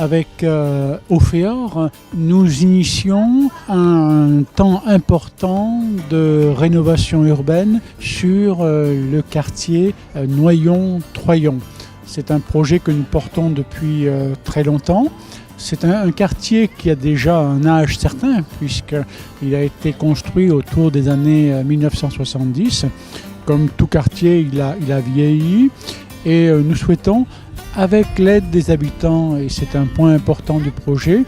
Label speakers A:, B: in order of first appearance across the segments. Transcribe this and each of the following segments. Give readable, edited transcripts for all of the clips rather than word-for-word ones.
A: avec Ophéor, nous initions un temps important de rénovation urbaine sur le quartier Noyon-Troyon. C'est un projet que nous portons depuis très longtemps. C'est un quartier qui a déjà un âge certain, puisqu'il a été construit autour des années 1970. Comme tout quartier, il a vieilli et nous souhaitons, avec l'aide des habitants, et c'est un point important du projet,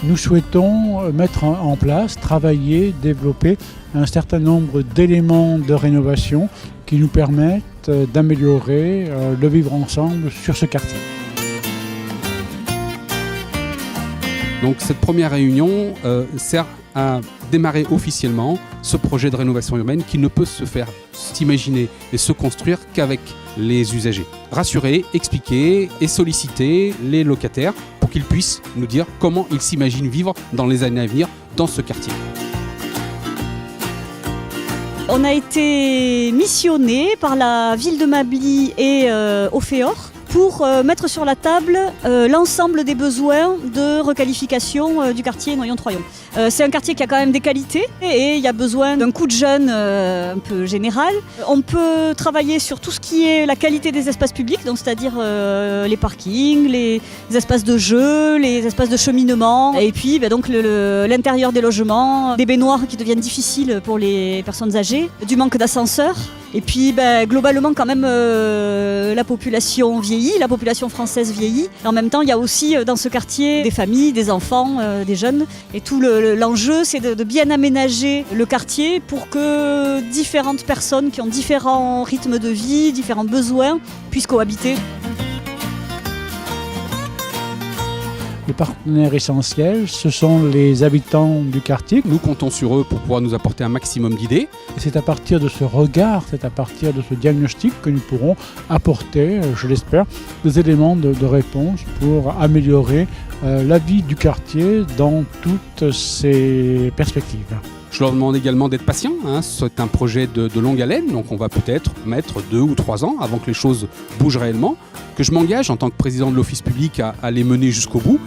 A: nous souhaitons mettre en place, travailler, développer un certain nombre d'éléments de rénovation qui nous permettent d'améliorer le vivre ensemble sur ce quartier.
B: Donc cette première réunion sert à démarrer officiellement ce projet de rénovation urbaine qui ne peut se faire, s'imaginer et se construire qu'avec les usagers. Rassurer, expliquer et solliciter les locataires pour qu'ils puissent nous dire comment ils s'imaginent vivre dans les années à venir dans ce quartier.
C: On a été missionné par la ville de Mably et Ophéor pour mettre sur la table l'ensemble des besoins de requalification du quartier Noyon-Troyon. C'est un quartier qui a quand même des qualités et il y a besoin d'un coup de jeune un peu général. On peut travailler sur tout ce qui est la qualité des espaces publics, donc c'est-à-dire les parkings, les espaces de jeu, les espaces de cheminement et puis donc l'intérieur des logements, des baignoires qui deviennent difficiles pour les personnes âgées, du manque d'ascenseurs. Et puis globalement quand même la population vieillit, la population française vieillit. Et en même temps il y a aussi dans ce quartier des familles, des enfants, des jeunes. Et tout l'enjeu c'est de bien aménager le quartier pour que différentes personnes qui ont différents rythmes de vie, différents besoins puissent cohabiter.
A: Les partenaires essentiels, ce sont les habitants du quartier.
B: Nous comptons sur eux pour pouvoir nous apporter un maximum d'idées.
A: Et c'est à partir de ce regard, c'est à partir de ce diagnostic que nous pourrons apporter, je l'espère, des éléments de réponse pour améliorer la vie du quartier dans toutes ses perspectives.
B: Je leur demande également d'être patients. C'est un projet de longue haleine, donc on va peut-être mettre 2 ou 3 ans avant que les choses bougent réellement. Que je m'engage en tant que président de l'office public à les mener jusqu'au bout,